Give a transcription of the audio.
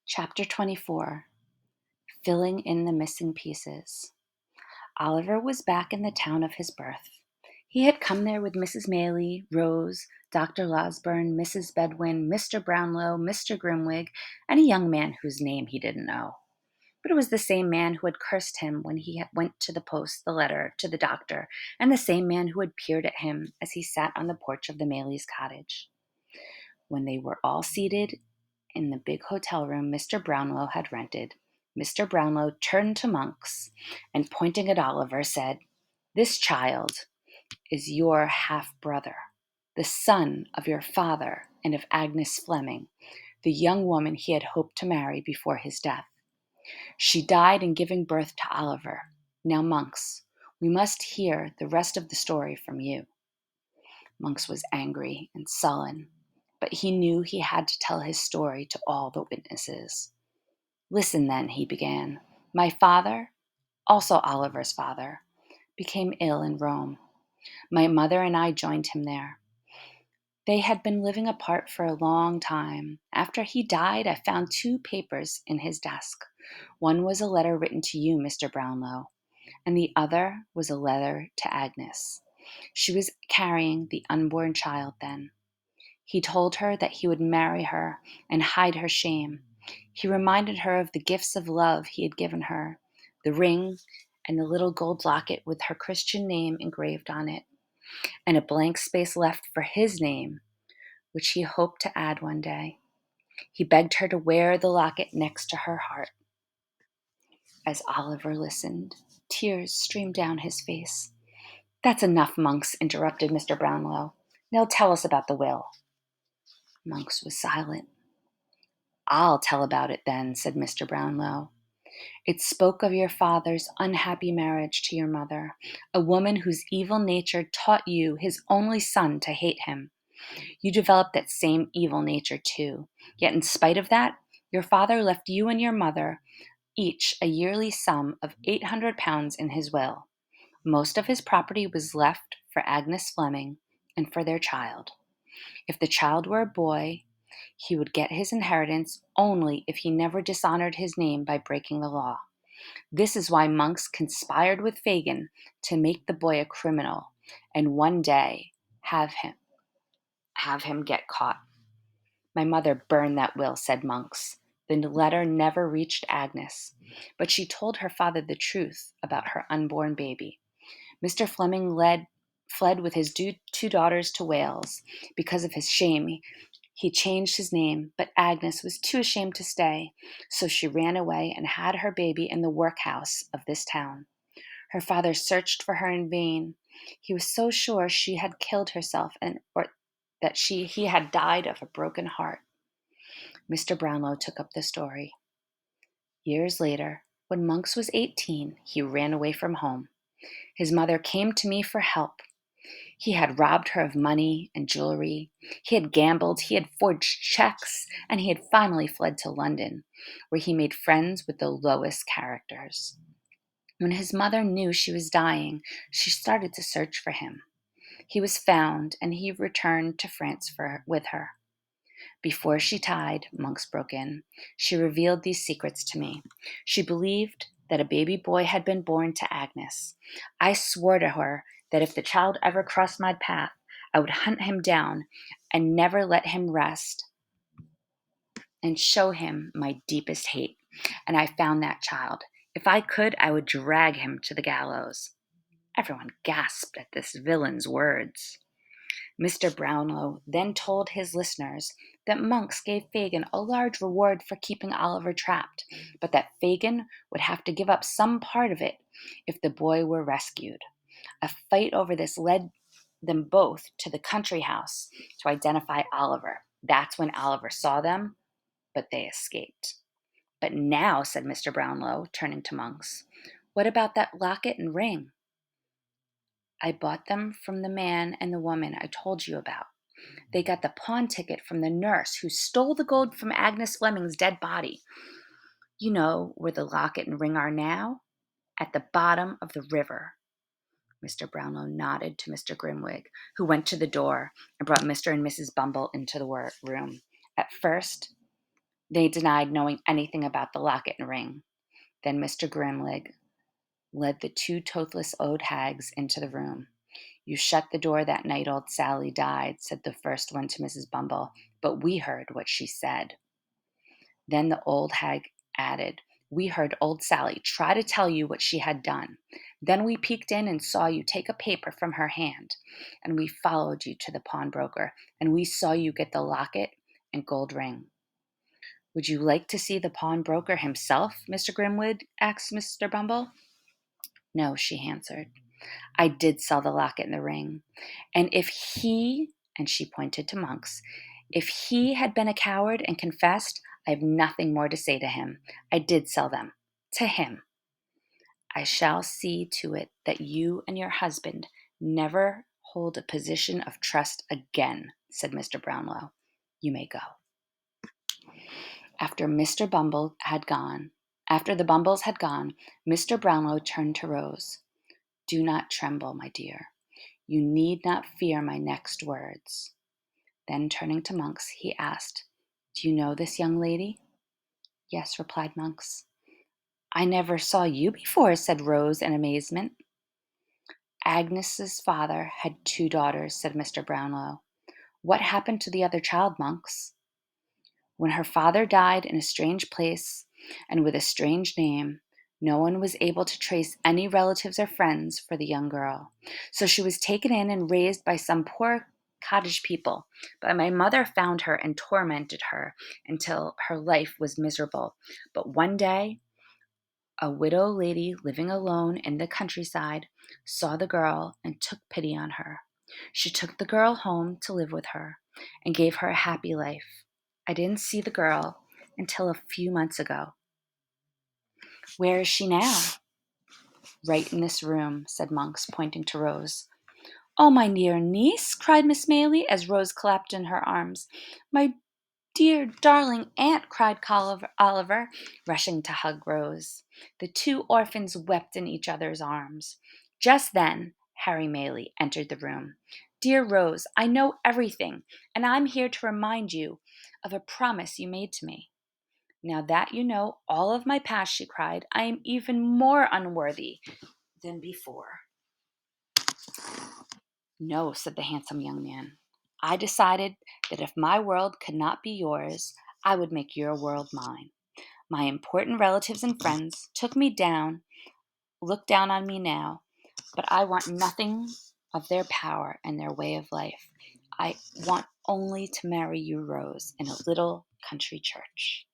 Chapter 24. Filling in the Missing Pieces. Oliver was back in the town of his birth. He had come there with Mrs. Maylie, Rose, Dr. Losberne, Mrs. Bedwin, Mr. Brownlow, Mr. Grimwig, and a young man whose name he didn't know. But it was the same man who had cursed him when he went to the post the letter to the doctor, and the same man who had peered at him as he sat on the porch of the Maylies' cottage. When they were all seated in the big hotel room Mr. Brownlow had rented, Mr. Brownlow turned to Monks and, pointing at Oliver, said, "This child is your half-brother, the son of your father and of Agnes Fleming, the young woman he had hoped to marry before his death. She died in giving birth to Oliver. Now, Monks, we must hear the rest of the story from you." Monks was angry and sullen, but he knew he had to tell his story to all the witnesses. "Listen, then," he began. "My father, also Oliver's father, became ill in Rome. My mother and I joined him there. They had been living apart for a long time. After he died, I found 2 papers in his desk. One was a letter written to you, Mr. Brownlow, and the other was a letter to Agnes. She was carrying the unborn child then. He told her that he would marry her and hide her shame. He reminded her of the gifts of love he had given her, the ring and the little gold locket with her Christian name engraved on it, and a blank space left for his name, which he hoped to add one day. He begged her to wear the locket next to her heart." As Oliver listened, tears streamed down his face. "That's enough, Monks," interrupted Mr. Brownlow. "Now tell us about the will." Monks was silent. "I'll tell about it then," said Mr. Brownlow. "It spoke of your father's unhappy marriage to your mother, a woman whose evil nature taught you, his only son, to hate him. You developed that same evil nature too, yet in spite of that, your father left you and your mother each a yearly sum of £800 in his will. Most of his property was left for Agnes Fleming and for their child. If the child were a boy, he would get his inheritance only if he never dishonored his name by breaking the law. This is why Monks conspired with Fagin to make the boy a criminal and one day have him get caught. My mother burned that will," said Monks. "The letter never reached Agnes, but she told her father the truth about her unborn baby. Mr. Fleming fled with his 2 daughters to Wales. Because of his shame, he changed his name, but Agnes was too ashamed to stay, so she ran away and had her baby in the workhouse of this town. Her father searched for her in vain. He was so sure she had killed herself or that he had died of a broken heart." Mr. Brownlow took up the story. "Years later, when Monks was 18, he ran away from home. His mother came to me for help. He had robbed her of money and jewelry. He had gambled, he had forged checks, and he had finally fled to London, where he made friends with the lowest characters. When his mother knew she was dying, she started to search for him. He was found, and he returned to France with her. Before she died," Monks broke in, "she revealed these secrets to me. She believed that a baby boy had been born to Agnes. I swore to her that if the child ever crossed my path, I would hunt him down and never let him rest and show him my deepest hate. And I found that child. If I could, I would drag him to the gallows." Everyone gasped at this villain's words. Mr. Brownlow then told his listeners that Monks gave Fagin a large reward for keeping Oliver trapped, but that Fagin would have to give up some part of it if the boy were rescued. A fight over this led them both to the country house to identify Oliver. That's when Oliver saw them, but they escaped. "But now," said Mr. Brownlow, turning to Monks, "what about that locket and ring?" "I bought them from the man and the woman I told you about. They got the pawn ticket from the nurse who stole the gold from Agnes Fleming's dead body. You know where the locket and ring are now? At the bottom of the river." Mr. Brownlow nodded to Mr. Grimwig, who went to the door and brought Mr. and Mrs. Bumble into the room. At first, They denied knowing anything about the locket and ring. Then Mr. Grimleg led the two toothless old hags into the room. "You shut the door that night old Sally died," said the first one to Mrs. Bumble, "but we heard what she said." Then the old hag added, "We heard old Sally try to tell you what she had done. Then we peeked in and saw you take a paper from her hand, and we followed you to the pawnbroker, and we saw you get the locket and gold ring." "Would you like to see the pawnbroker himself?" Mr. Grimwood asked Mr. Bumble. "No," she answered. "I did sell the locket and the ring. And if he," and she pointed to Monks, "if he had been a coward and confessed, I have nothing more to say to him. I did sell them. To him. I shall see to it that you and your husband never hold a position of trust again," said Mr. Brownlow. "You may go." After Mr. Bumble had gone, After the Bumbles had gone, Mr. Brownlow turned to Rose. "Do not tremble, my dear. You need not fear my next words." Then turning to Monks, he asked, "Do you know this young lady?" "Yes," replied Monks. "I never saw you before," said Rose in amazement. "Agnes's father had two daughters," said Mr. Brownlow. "What happened to the other child, Monks?" "When her father died in a strange place and with a strange name, no one was able to trace any relatives or friends for the young girl. So she was taken in and raised by some poor cottage people. But my mother found her and tormented her until her life was miserable. But one day, a widow lady living alone in the countryside saw the girl and took pity on her. She took the girl home to live with her and gave her a happy life. I didn't see the girl until a few months ago." "Where is she now?" "Right in this room," said Monks, pointing to Rose. "Oh, my dear niece!" cried Miss Maylie, as Rose clapped in her arms. "My dear, darling aunt!" cried Oliver, rushing to hug Rose. The two orphans wept in each other's arms. Just then Harry Maylie entered the room. "Dear Rose, I know everything, and I'm here to remind you of a promise you made to me." "Now that you know all of my past," she cried, "I am even more unworthy than before." "No," said the handsome young man. "I decided that if my world could not be yours, I would make your world mine. My important relatives and friends look down on me now, but I want nothing of their power and their way of life. I want only to marry you, Rose, in a little country church."